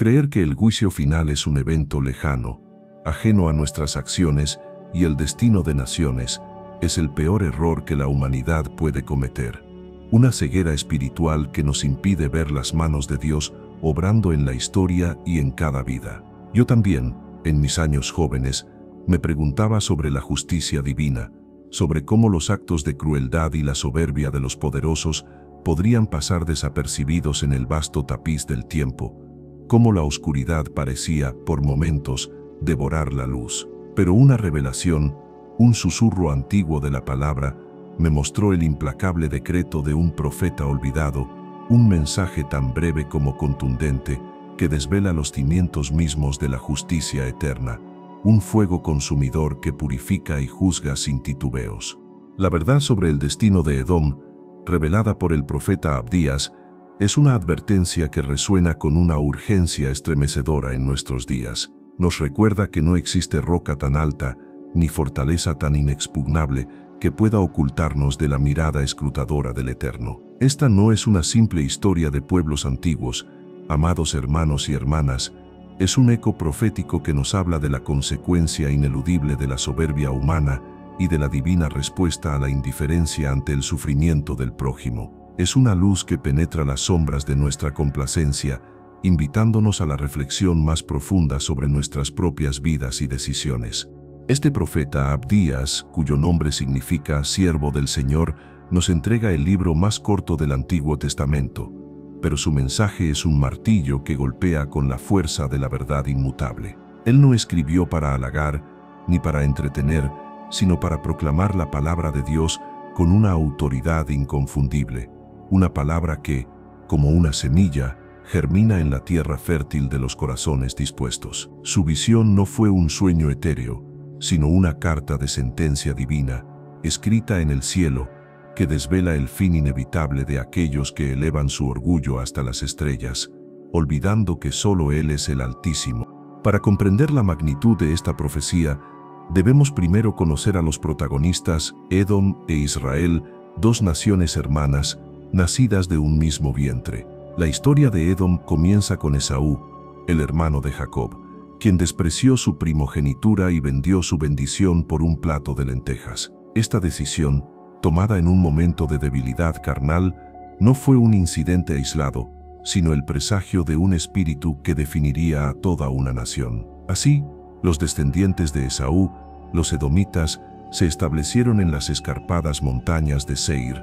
Creer que el juicio final es un evento lejano, ajeno a nuestras acciones y el destino de naciones, es el peor error que la humanidad puede cometer. Una ceguera espiritual que nos impide ver las manos de Dios obrando en la historia y en cada vida. Yo también, en mis años jóvenes, me preguntaba sobre la justicia divina, sobre cómo los actos de crueldad y la soberbia de los poderosos podrían pasar desapercibidos en el vasto tapiz del tiempo, cómo la oscuridad parecía, por momentos, devorar la luz. Pero una revelación, un susurro antiguo de la palabra, me mostró el implacable decreto de un profeta olvidado, un mensaje tan breve como contundente, que desvela los cimientos mismos de la justicia eterna, un fuego consumidor que purifica y juzga sin titubeos. La verdad sobre el destino de Edom, revelada por el profeta Abdías, es una advertencia que resuena con una urgencia estremecedora en nuestros días. Nos recuerda que no existe roca tan alta, ni fortaleza tan inexpugnable, que pueda ocultarnos de la mirada escrutadora del Eterno. Esta no es una simple historia de pueblos antiguos, amados hermanos y hermanas, es un eco profético que nos habla de la consecuencia ineludible de la soberbia humana y de la divina respuesta a la indiferencia ante el sufrimiento del prójimo. Es una luz que penetra las sombras de nuestra complacencia, invitándonos a la reflexión más profunda sobre nuestras propias vidas y decisiones. Este profeta Abdías, cuyo nombre significa siervo del Señor, nos entrega el libro más corto del Antiguo Testamento, pero su mensaje es un martillo que golpea con la fuerza de la verdad inmutable. Él no escribió para halagar ni para entretener, sino para proclamar la palabra de Dios con una autoridad inconfundible, una palabra que, como una semilla, germina en la tierra fértil de los corazones dispuestos. Su visión no fue un sueño etéreo, sino una carta de sentencia divina, escrita en el cielo, que desvela el fin inevitable de aquellos que elevan su orgullo hasta las estrellas, olvidando que solo Él es el Altísimo. Para comprender la magnitud de esta profecía, debemos primero conocer a los protagonistas, Edom e Israel, dos naciones hermanas, nacidas de un mismo vientre. La historia de Edom comienza con Esaú, el hermano de Jacob, quien despreció su primogenitura y vendió su bendición por un plato de lentejas. Esta decisión, tomada en un momento de debilidad carnal, no fue un incidente aislado, sino el presagio de un espíritu que definiría a toda una nación. Así, los descendientes de Esaú, los edomitas, se establecieron en las escarpadas montañas de Seir,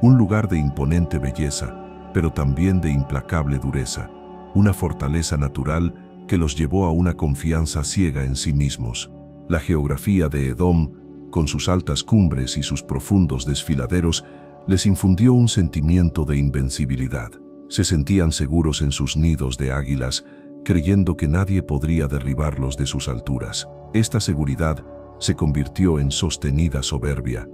un lugar de imponente belleza, pero también de implacable dureza, una fortaleza natural que los llevó a una confianza ciega en sí mismos. La geografía de Edom, con sus altas cumbres y sus profundos desfiladeros, les infundió un sentimiento de invencibilidad. Se sentían seguros en sus nidos de águilas, creyendo que nadie podría derribarlos de sus alturas. Esta seguridad se convirtió en sostenida soberbia,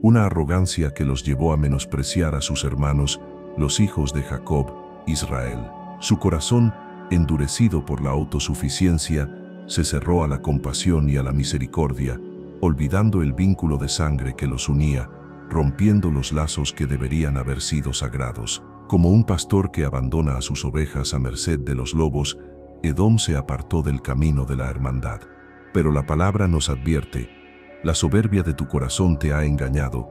una arrogancia que los llevó a menospreciar a sus hermanos, los hijos de Jacob, Israel. Su corazón, endurecido por la autosuficiencia, se cerró a la compasión y a la misericordia, olvidando el vínculo de sangre que los unía, rompiendo los lazos que deberían haber sido sagrados. Como un pastor que abandona a sus ovejas a merced de los lobos, Edom se apartó del camino de la hermandad. Pero la palabra nos advierte: la soberbia de tu corazón te ha engañado,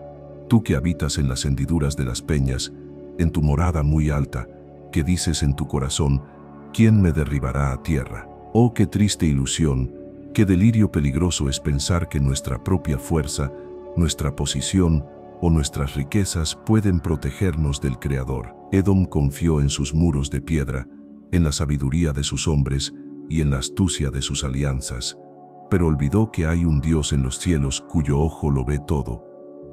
tú que habitas en las hendiduras de las peñas, en tu morada muy alta, que dices en tu corazón: ¿quién me derribará a tierra? Oh, qué triste ilusión, qué delirio peligroso es pensar que nuestra propia fuerza, nuestra posición o nuestras riquezas pueden protegernos del Creador. Edom confió en sus muros de piedra, en la sabiduría de sus hombres y en la astucia de sus alianzas, pero olvidó que hay un Dios en los cielos cuyo ojo lo ve todo,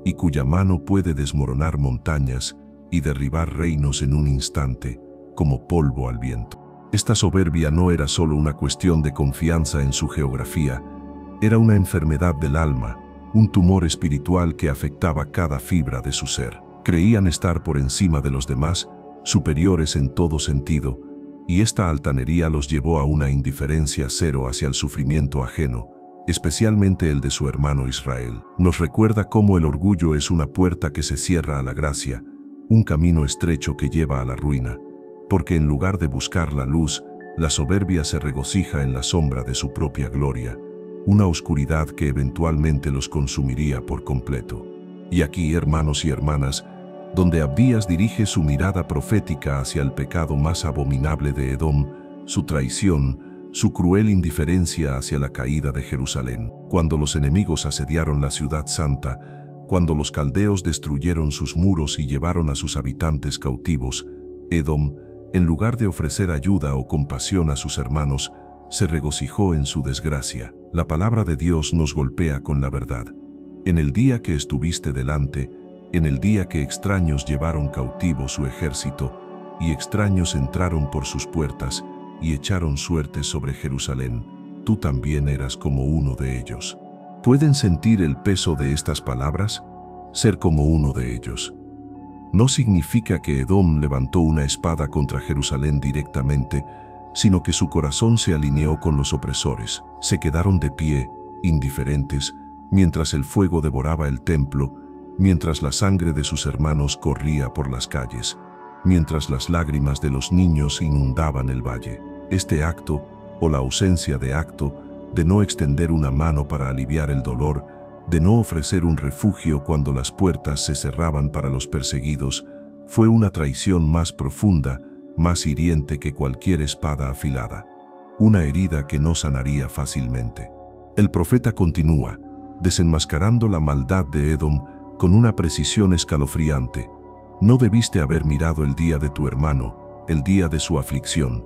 y cuya mano puede desmoronar montañas y derribar reinos en un instante, como polvo al viento. Esta soberbia no era solo una cuestión de confianza en su geografía, era una enfermedad del alma, un tumor espiritual que afectaba cada fibra de su ser. Creían estar por encima de los demás, superiores en todo sentido, y esta altanería los llevó a una indiferencia cero hacia el sufrimiento ajeno, especialmente el de su hermano Israel. Nos recuerda cómo el orgullo es una puerta que se cierra a la gracia, un camino estrecho que lleva a la ruina, porque en lugar de buscar la luz, La soberbia se regocija en la sombra de su propia gloria, una oscuridad que eventualmente los consumiría por completo. Y aquí, hermanos y hermanas, donde Abdías dirige su mirada profética hacia el pecado más abominable de Edom, su traición, su cruel indiferencia hacia la caída de Jerusalén. Cuando los enemigos asediaron la ciudad santa, cuando los caldeos destruyeron sus muros y llevaron a sus habitantes cautivos, Edom, en lugar de ofrecer ayuda o compasión a sus hermanos, se regocijó en su desgracia. La palabra de Dios nos golpea con la verdad. En el día que estuviste delante, en el día que extraños llevaron cautivo su ejército, y extraños entraron por sus puertas, y echaron suerte sobre Jerusalén, tú también eras como uno de ellos. ¿Pueden sentir el peso de estas palabras? Ser como uno de ellos no significa que Edom levantó una espada contra Jerusalén directamente, sino que su corazón se alineó con los opresores. Se quedaron de pie, indiferentes, mientras el fuego devoraba el templo, mientras la sangre de sus hermanos corría por las calles, mientras las lágrimas de los niños inundaban el valle. Este acto, o la ausencia de acto, de no extender una mano para aliviar el dolor, de no ofrecer un refugio cuando las puertas se cerraban para los perseguidos, fue una traición más profunda, más hiriente que cualquier espada afilada. Una herida que no sanaría fácilmente. El profeta continúa, desenmascarando la maldad de Edom con una precisión escalofriante. No debiste haber mirado el día de tu hermano, el día de su aflicción.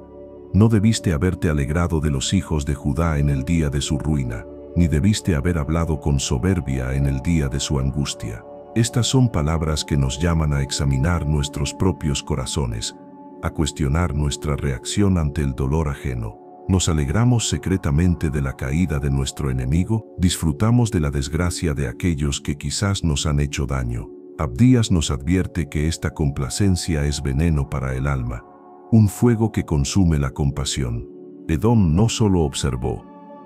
No debiste haberte alegrado de los hijos de Judá en el día de su ruina, ni debiste haber hablado con soberbia en el día de su angustia. Estas son palabras que nos llaman a examinar nuestros propios corazones, a cuestionar nuestra reacción ante el dolor ajeno. ¿Nos alegramos secretamente de la caída de nuestro enemigo? ¿Disfrutamos de la desgracia de aquellos que quizás nos han hecho daño? Abdías nos advierte que esta complacencia es veneno para el alma, un fuego que consume la compasión. Edom no solo observó,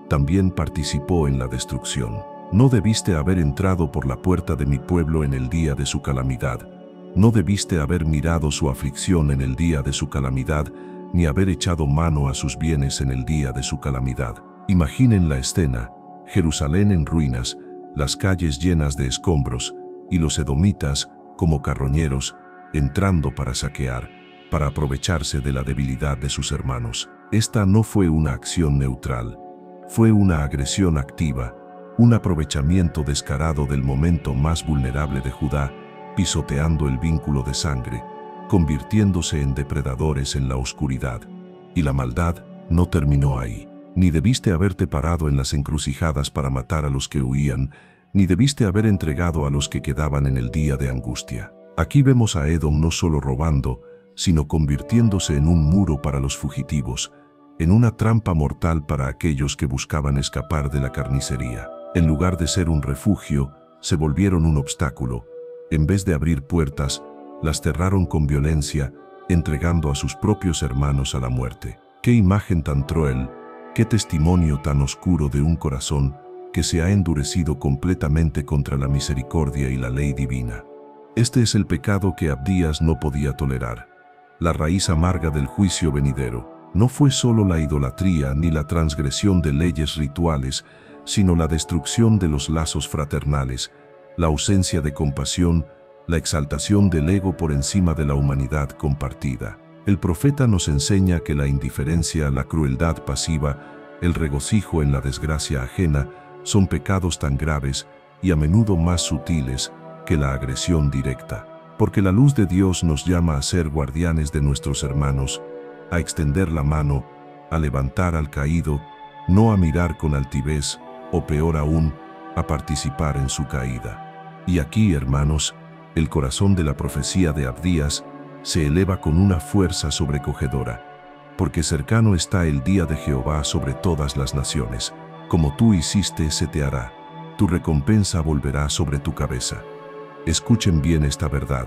también participó en la destrucción. No debiste haber entrado por la puerta de mi pueblo en el día de su calamidad. No debiste haber mirado su aflicción en el día de su calamidad, ni haber echado mano a sus bienes en el día de su calamidad. Imaginen la escena: Jerusalén en ruinas, las calles llenas de escombros, y los edomitas, como carroñeros, entrando para saquear, para aprovecharse de la debilidad de sus hermanos. Esta no fue una acción neutral, fue una agresión activa, un aprovechamiento descarado del momento más vulnerable de Judá, pisoteando el vínculo de sangre, convirtiéndose en depredadores en la oscuridad. Y la maldad no terminó ahí. Ni debiste haberte parado en las encrucijadas para matar a los que huían, ni debiste haber entregado a los que quedaban en el día de angustia. Aquí vemos a Edom no solo robando, sino convirtiéndose en un muro para los fugitivos, en una trampa mortal para aquellos que buscaban escapar de la carnicería. En lugar de ser un refugio, se volvieron un obstáculo. En vez de abrir puertas, las cerraron con violencia, entregando a sus propios hermanos a la muerte. ¡Qué imagen tan cruel! ¡Qué testimonio tan oscuro de un corazón que se ha endurecido completamente contra la misericordia y la ley divina! Este es el pecado que Abdías no podía tolerar. La raíz amarga del juicio venidero no fue solo la idolatría ni la transgresión de leyes rituales, sino la destrucción de los lazos fraternales, la ausencia de compasión, la exaltación del ego por encima de la humanidad compartida. El profeta nos enseña que la indiferencia, la crueldad pasiva, el regocijo en la desgracia ajena, son pecados tan graves y a menudo más sutiles que la agresión directa. Porque la luz de Dios nos llama a ser guardianes de nuestros hermanos, a extender la mano, a levantar al caído, no a mirar con altivez, o peor aún, a participar en su caída. Y aquí, hermanos, el corazón de la profecía de Abdías se eleva con una fuerza sobrecogedora, porque cercano está el día de Jehová sobre todas las naciones. Como tú hiciste, se te hará. Tu recompensa volverá sobre tu cabeza. Escuchen bien esta verdad,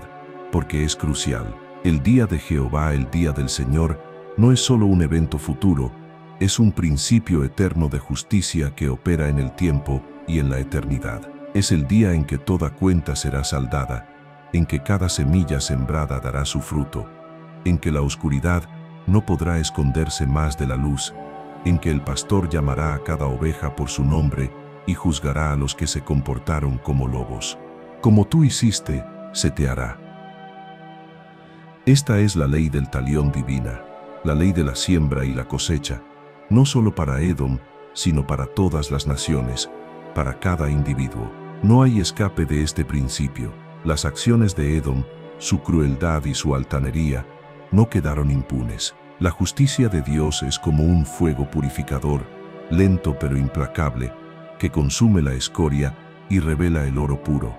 porque es crucial. El día de Jehová, el día del Señor, no es solo un evento futuro, es un principio eterno de justicia que opera en el tiempo y en la eternidad. Es el día en que toda cuenta será saldada, en que cada semilla sembrada dará su fruto, en que la oscuridad no podrá esconderse más de la luz, en que el pastor llamará a cada oveja por su nombre y juzgará a los que se comportaron como lobos. Como tú hiciste, se te hará. Esta es la ley del talión divina, la ley de la siembra y la cosecha, no solo para Edom, sino para todas las naciones, para cada individuo. No hay escape de este principio. Las acciones de Edom, su crueldad y su altanería, no quedaron impunes. La justicia de Dios es como un fuego purificador, lento pero implacable, que consume la escoria y revela el oro puro.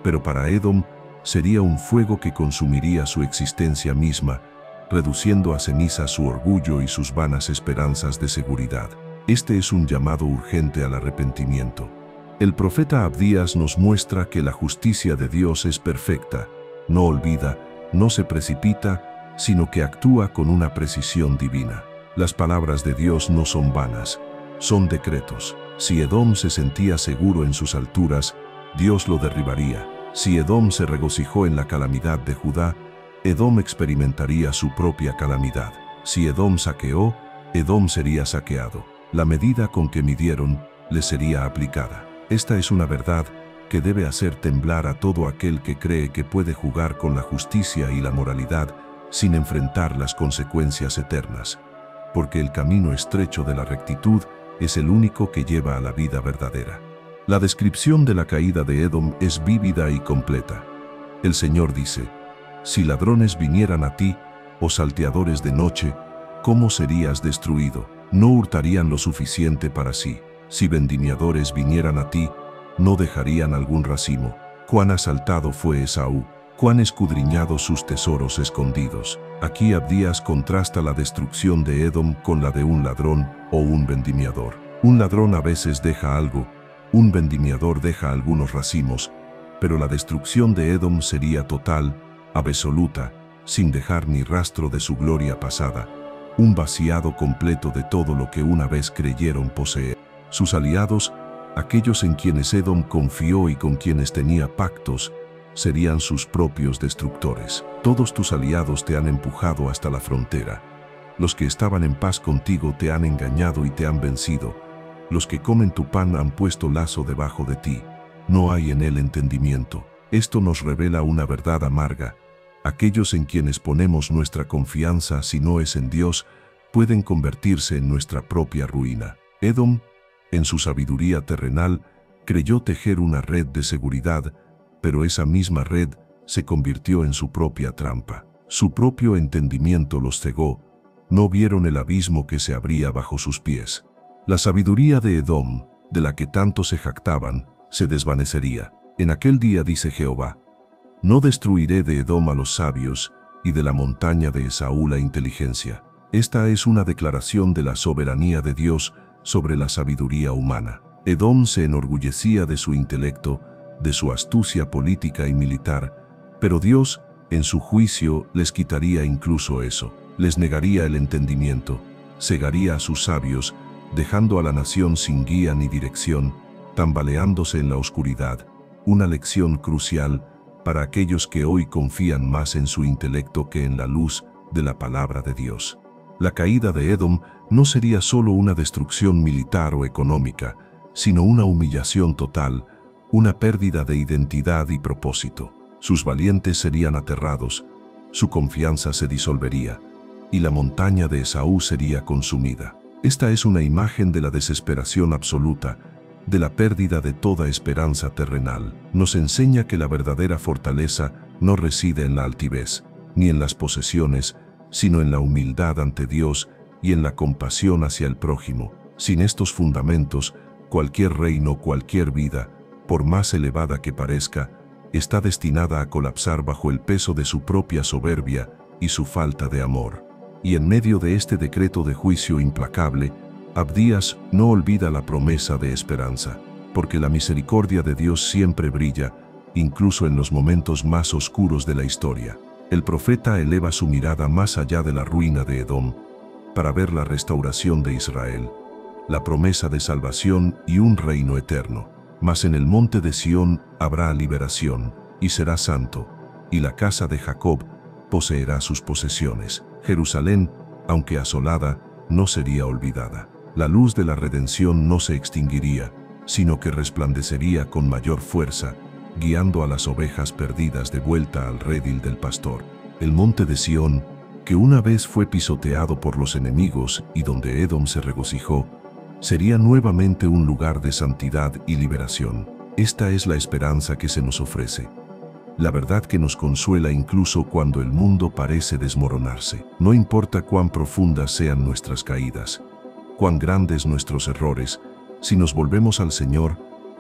Pero para Edom sería un fuego que consumiría su existencia misma, reduciendo a ceniza su orgullo y sus vanas esperanzas de seguridad. Este es un llamado urgente al arrepentimiento. El profeta Abdías nos muestra que la justicia de Dios es perfecta, no olvida, no se precipita, sino que actúa con una precisión divina. Las palabras de Dios no son vanas, son decretos. Si Edom se sentía seguro en sus alturas, Dios lo derribaría. Si Edom se regocijó en la calamidad de Judá, Edom experimentaría su propia calamidad. Si Edom saqueó, Edom sería saqueado. La medida con que midieron le sería aplicada. Esta es una verdad que debe hacer temblar a todo aquel que cree que puede jugar con la justicia y la moralidad sin enfrentar las consecuencias eternas, porque el camino estrecho de la rectitud es el único que lleva a la vida verdadera. La descripción de la caída de Edom es vívida y completa. El Señor dice: si ladrones vinieran a ti, o salteadores de noche, ¿cómo serías destruido? No hurtarían lo suficiente para sí. Si vendimiadores vinieran a ti, no dejarían algún racimo. Cuán asaltado fue Esaú, cuán escudriñados sus tesoros escondidos. Aquí Abdías contrasta la destrucción de Edom con la de un ladrón o un vendimiador. Un ladrón a veces deja algo, un vendimiador deja algunos racimos, pero la destrucción de Edom sería total, absoluta, sin dejar ni rastro de su gloria pasada, un vaciado completo de todo lo que una vez creyeron poseer. Sus aliados, aquellos en quienes Edom confió y con quienes tenía pactos, serían sus propios destructores. Todos tus aliados te han empujado hasta la frontera. Los que estaban en paz contigo te han engañado y te han vencido. Los que comen tu pan han puesto lazo debajo de ti. No hay en él entendimiento. Esto nos revela una verdad amarga. Aquellos en quienes ponemos nuestra confianza, si no es en Dios, pueden convertirse en nuestra propia ruina. Edom, en su sabiduría terrenal, creyó tejer una red de seguridad, pero esa misma red se convirtió en su propia trampa. Su propio entendimiento los cegó, no vieron el abismo que se abría bajo sus pies. La sabiduría de Edom, de la que tanto se jactaban, se desvanecería. En aquel día, dice Jehová: no destruiré de Edom a los sabios, y de la montaña de Esaú la inteligencia. Esta es una declaración de la soberanía de Dios sobre la sabiduría humana. Edom se enorgullecía de su intelecto, de su astucia política y militar, pero Dios, en su juicio, les quitaría incluso eso. Les negaría el entendimiento, cegaría a sus sabios, dejando a la nación sin guía ni dirección, tambaleándose en la oscuridad. Una lección crucial para aquellos que hoy confían más en su intelecto que en la luz de la palabra de Dios. La caída de Edom no sería solo una destrucción militar o económica, sino una humillación total, una pérdida de identidad y propósito. Sus valientes serían aterrados, su confianza se disolvería, y la montaña de Esaú sería consumida. Esta es una imagen de la desesperación absoluta, de la pérdida de toda esperanza terrenal. Nos enseña que la verdadera fortaleza no reside en la altivez, ni en las posesiones, sino en la humildad ante Dios y en la compasión hacia el prójimo. Sin estos fundamentos, cualquier reino, cualquier vida, por más elevada que parezca, está destinada a colapsar bajo el peso de su propia soberbia y su falta de amor. Y en medio de este decreto de juicio implacable, Abdías no olvida la promesa de esperanza, porque la misericordia de Dios siempre brilla, incluso en los momentos más oscuros de la historia. El profeta eleva su mirada más allá de la ruina de Edom, para ver la restauración de Israel, la promesa de salvación y un reino eterno. Mas en el monte de Sión habrá liberación, y será santo, y la casa de Jacob poseerá sus posesiones. Jerusalén, aunque asolada, no sería olvidada. La luz de la redención no se extinguiría, sino que resplandecería con mayor fuerza, guiando a las ovejas perdidas de vuelta al redil del pastor. El monte de Sión, que una vez fue pisoteado por los enemigos y donde Edom se regocijó, sería nuevamente un lugar de santidad y liberación. Esta es la esperanza que se nos ofrece. La verdad que nos consuela incluso cuando el mundo parece desmoronarse. No importa cuán profundas sean nuestras caídas, cuán grandes nuestros errores, si nos volvemos al Señor,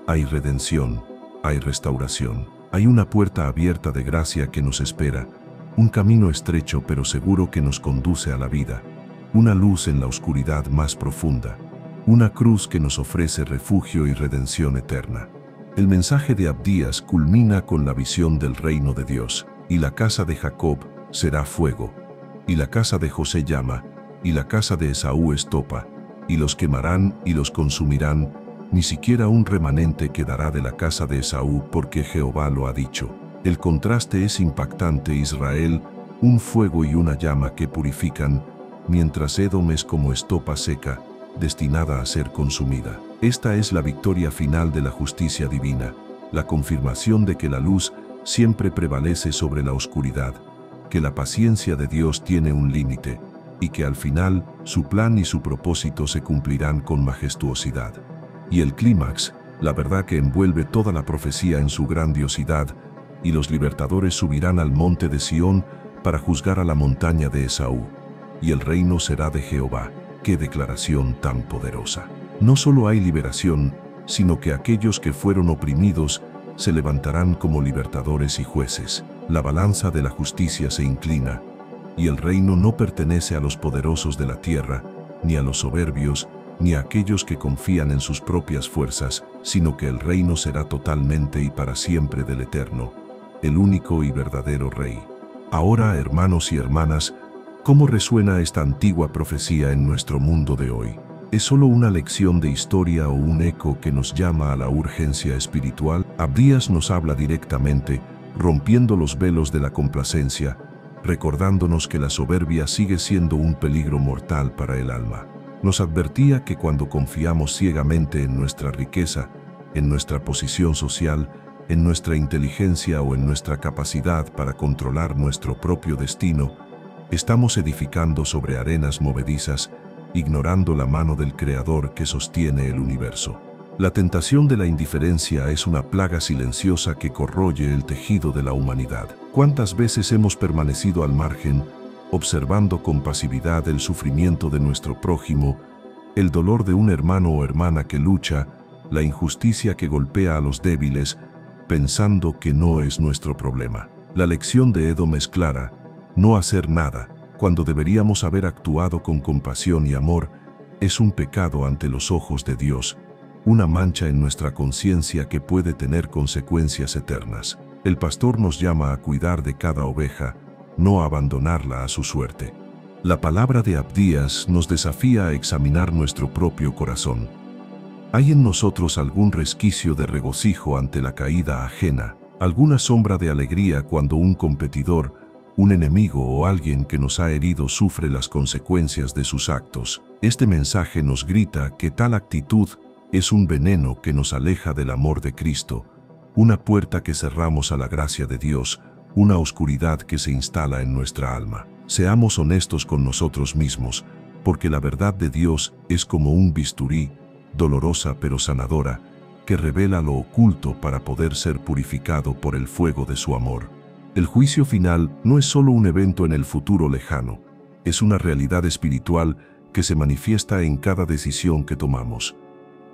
hay redención, hay restauración. Hay una puerta abierta de gracia que nos espera, un camino estrecho pero seguro que nos conduce a la vida, una luz en la oscuridad más profunda, una cruz que nos ofrece refugio y redención eterna. El mensaje de Abdías culmina con la visión del reino de Dios. Y la casa de Jacob será fuego, y la casa de José llama, y la casa de Esaú estopa, y los quemarán y los consumirán, ni siquiera un remanente quedará de la casa de Esaú, porque Jehová lo ha dicho. El contraste es impactante. Israel, un fuego y una llama que purifican, mientras Edom es como estopa seca, destinada a ser consumida. Esta es la victoria final de la justicia divina, la confirmación de que la luz siempre prevalece sobre la oscuridad, que la paciencia de Dios tiene un límite, y que al final su plan y su propósito se cumplirán con majestuosidad. Y el clímax, la verdad que envuelve toda la profecía en su grandiosidad, y los libertadores subirán al monte de Sión para juzgar a la montaña de Esaú, y el reino será de Jehová. ¡Qué declaración tan poderosa! No solo hay liberación, sino que aquellos que fueron oprimidos se levantarán como libertadores y jueces. La balanza de la justicia se inclina, y el reino no pertenece a los poderosos de la tierra, ni a los soberbios, ni a aquellos que confían en sus propias fuerzas, sino que el reino será totalmente y para siempre del Eterno, el único y verdadero Rey. Ahora, hermanos y hermanas, ¿cómo resuena esta antigua profecía en nuestro mundo de hoy? ¿Es solo una lección de historia o un eco que nos llama a la urgencia espiritual? Abdías nos habla directamente, rompiendo los velos de la complacencia, recordándonos que la soberbia sigue siendo un peligro mortal para el alma. Nos advertía que cuando confiamos ciegamente en nuestra riqueza, en nuestra posición social, en nuestra inteligencia o en nuestra capacidad para controlar nuestro propio destino, estamos edificando sobre arenas movedizas, ignorando la mano del Creador que sostiene el universo. La tentación de la indiferencia es una plaga silenciosa que corroye el tejido de la humanidad. ¿Cuántas veces hemos permanecido al margen, observando con pasividad el sufrimiento de nuestro prójimo, el dolor de un hermano o hermana que lucha, la injusticia que golpea a los débiles, pensando que no es nuestro problema? La lección de Edom es clara: no hacer nada, cuando deberíamos haber actuado con compasión y amor, es un pecado ante los ojos de Dios, una mancha en nuestra conciencia que puede tener consecuencias eternas. El pastor nos llama a cuidar de cada oveja, no a abandonarla a su suerte. La palabra de Abdías nos desafía a examinar nuestro propio corazón. ¿Hay en nosotros algún resquicio de regocijo ante la caída ajena, alguna sombra de alegría cuando un competidor, un enemigo o alguien que nos ha herido sufre las consecuencias de sus actos? Este mensaje nos grita que tal actitud es un veneno que nos aleja del amor de Cristo, una puerta que cerramos a la gracia de Dios, una oscuridad que se instala en nuestra alma. Seamos honestos con nosotros mismos, porque la verdad de Dios es como un bisturí, dolorosa pero sanadora, que revela lo oculto para poder ser purificado por el fuego de su amor. El juicio final no es solo un evento en el futuro lejano, es una realidad espiritual que se manifiesta en cada decisión que tomamos.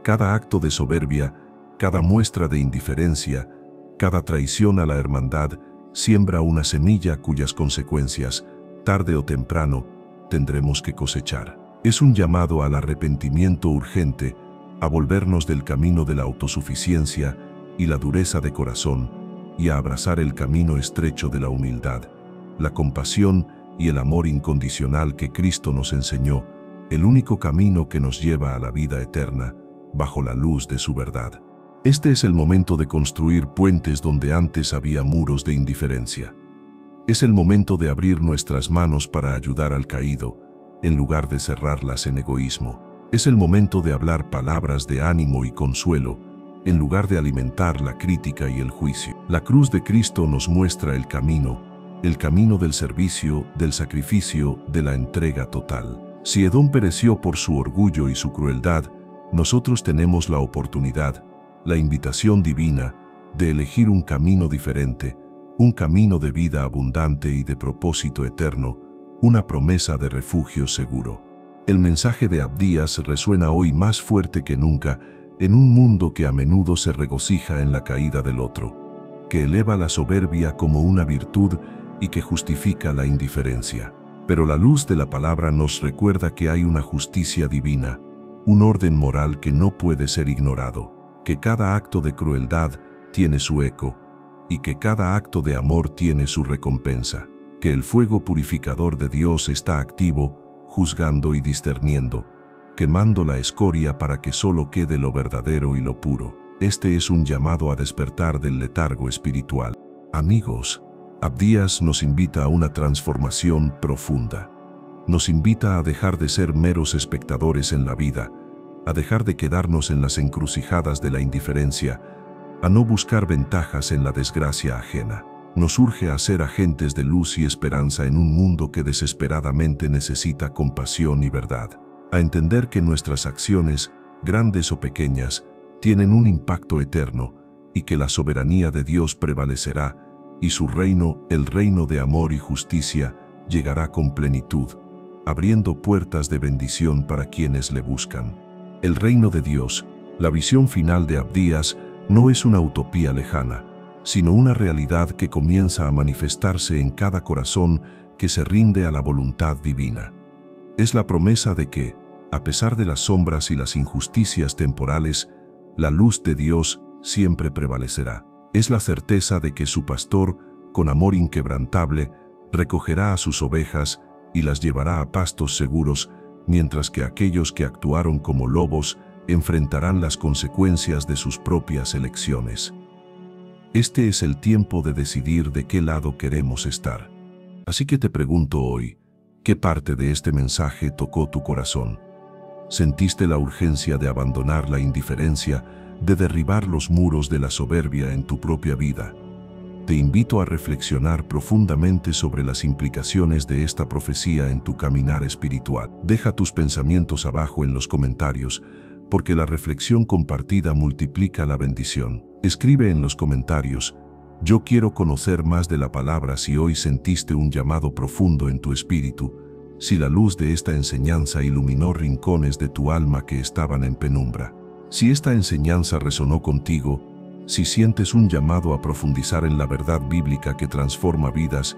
Cada acto de soberbia, cada muestra de indiferencia, cada traición a la hermandad, siembra una semilla cuyas consecuencias, tarde o temprano, tendremos que cosechar. Es un llamado al arrepentimiento urgente, a volvernos del camino de la autosuficiencia y la dureza de corazón, y a abrazar el camino estrecho de la humildad, la compasión y el amor incondicional que Cristo nos enseñó, el único camino que nos lleva a la vida eterna, bajo la luz de su verdad. Este es el momento de construir puentes donde antes había muros de indiferencia. Es el momento de abrir nuestras manos para ayudar al caído, en lugar de cerrarlas en egoísmo. Es el momento de hablar palabras de ánimo y consuelo, en lugar de alimentar la crítica y el juicio. La cruz de Cristo nos muestra el camino del servicio, del sacrificio, de la entrega total. Si Edom pereció por su orgullo y su crueldad, nosotros tenemos la oportunidad, la invitación divina, de elegir un camino diferente, un camino de vida abundante y de propósito eterno, una promesa de refugio seguro. El mensaje de Abdías resuena hoy más fuerte que nunca en un mundo que a menudo se regocija en la caída del otro, que eleva la soberbia como una virtud y que justifica la indiferencia. Pero la luz de la palabra nos recuerda que hay una justicia divina, un orden moral que no puede ser ignorado, que cada acto de crueldad tiene su eco y que cada acto de amor tiene su recompensa, que el fuego purificador de Dios está activo, juzgando y discerniendo, quemando la escoria para que solo quede lo verdadero y lo puro. Este es un llamado a despertar del letargo espiritual. Amigos, Abdías nos invita a una transformación profunda. Nos invita a dejar de ser meros espectadores en la vida, a dejar de quedarnos en las encrucijadas de la indiferencia, a no buscar ventajas en la desgracia ajena. Nos urge a ser agentes de luz y esperanza en un mundo que desesperadamente necesita compasión y verdad. A entender que nuestras acciones, grandes o pequeñas, tienen un impacto eterno y que la soberanía de Dios prevalecerá y su reino, el reino de amor y justicia, llegará con plenitud, abriendo puertas de bendición para quienes le buscan. El reino de Dios, la visión final de Abdías, no es una utopía lejana, sino una realidad que comienza a manifestarse en cada corazón que se rinde a la voluntad divina. Es la promesa de que, a pesar de las sombras y las injusticias temporales, la luz de Dios siempre prevalecerá. Es la certeza de que su pastor, con amor inquebrantable, recogerá a sus ovejas y las llevará a pastos seguros, mientras que aquellos que actuaron como lobos enfrentarán las consecuencias de sus propias elecciones. Este es el tiempo de decidir de qué lado queremos estar. Así que te pregunto hoy, ¿qué parte de este mensaje tocó tu corazón? ¿Sentiste la urgencia de abandonar la indiferencia, de derribar los muros de la soberbia en tu propia vida? Te invito a reflexionar profundamente sobre las implicaciones de esta profecía en tu caminar espiritual. Deja tus pensamientos abajo en los comentarios, porque la reflexión compartida multiplica la bendición. Escribe en los comentarios: yo quiero conocer más de la palabra. Si hoy sentiste un llamado profundo en tu espíritu, si la luz de esta enseñanza iluminó rincones de tu alma que estaban en penumbra. Si esta enseñanza resonó contigo, si sientes un llamado a profundizar en la verdad bíblica que transforma vidas,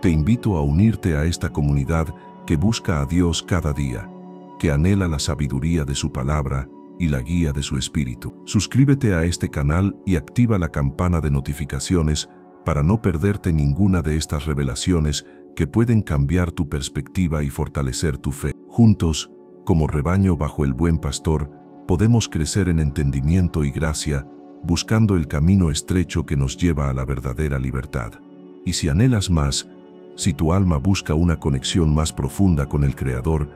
te invito a unirte a esta comunidad que busca a Dios cada día, que anhela la sabiduría de su palabra y la guía de su espíritu. Suscríbete a este canal y activa la campana de notificaciones para no perderte ninguna de estas revelaciones que pueden cambiar tu perspectiva y fortalecer tu fe. Juntos, como rebaño bajo el buen pastor, podemos crecer en entendimiento y gracia, buscando el camino estrecho que nos lleva a la verdadera libertad. Y si anhelas más, si tu alma busca una conexión más profunda con el Creador,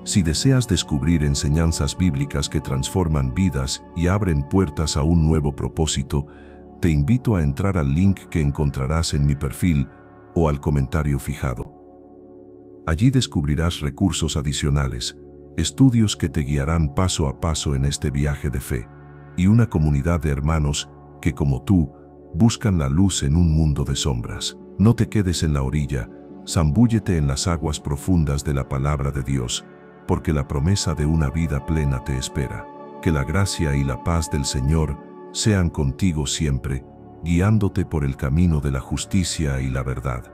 si deseas descubrir enseñanzas bíblicas que transforman vidas y abren puertas a un nuevo propósito, te invito a entrar al link que encontrarás en mi perfil o al comentario fijado. Allí descubrirás recursos adicionales, estudios que te guiarán paso a paso en este viaje de fe, y una comunidad de hermanos que, como tú, buscan la luz en un mundo de sombras. No te quedes en la orilla, zambúllete en las aguas profundas de la palabra de Dios, porque la promesa de una vida plena te espera. Que la gracia y la paz del Señor sean contigo siempre, guiándote por el camino de la justicia y la verdad.